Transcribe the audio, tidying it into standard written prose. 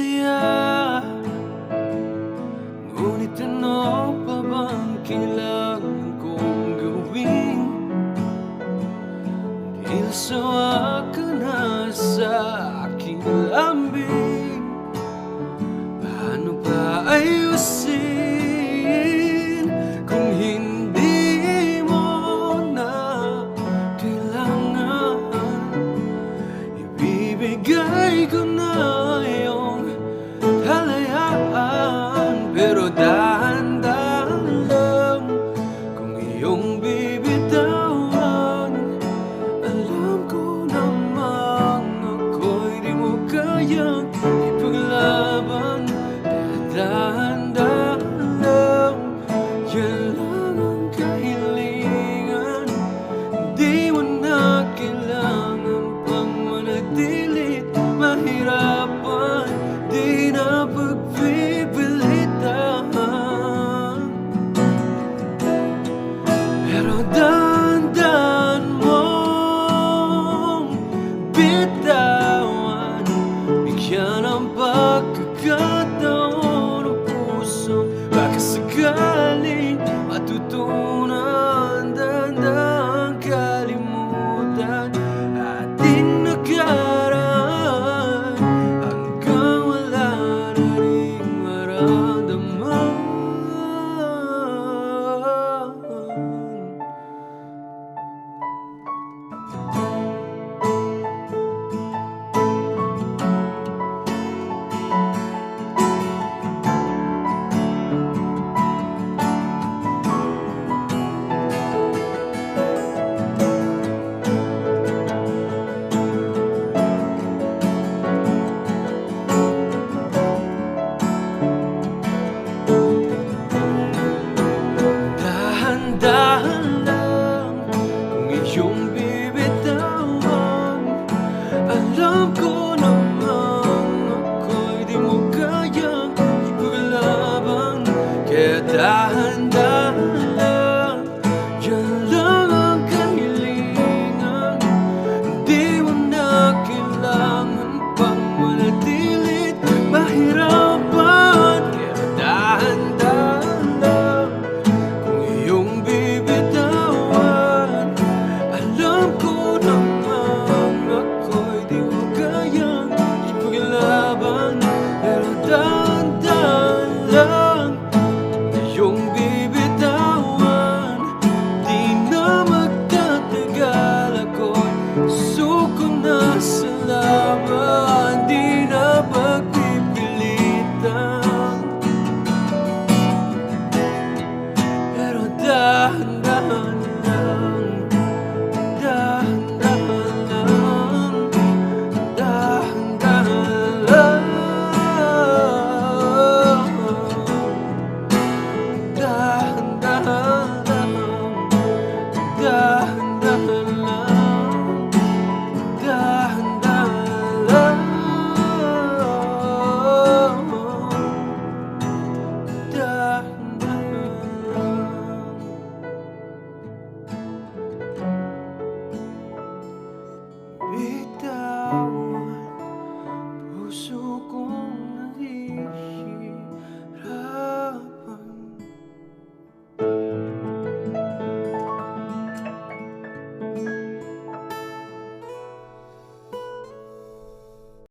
saya. Ngunit ano pa bang kailangan kong gawin? Dahil sawa ka na sa aking lambing. Paano pa ayusin kung hindi mo na kailangan? Ibibigay ko na yung kalayaan, pero dahan-dahan lang kung iyong bibitawan. Alam ko namang ako'y di mo kayang ipaglaban. Dahan-dahan lang, yan lang ang kahilingan. Di mo na kailangan pang manatilit mahirapan, di na pagpipilitan. Pero dahan-dahan mong bitawan, bigyan ng pagkakataon ang puso. Baka sakaling matutunan, dahan-dahan kalimutan ating nakaraan, hanggang wala na ring maramdaman. Dahan-dahan lang kung iyong bibitawan. Alam ko namang ako'y di mo kayang ipaglaban. Kaya dahan-dahan lang, yan lang ang kahilingan. Di mo na kailangan pang manatilit mahirapan. Kaya dahan-dahan lang kung iyong bibitawan. Alam ko namang ako'y di mo kayang ipaglaban, pero dahan-dahan lang.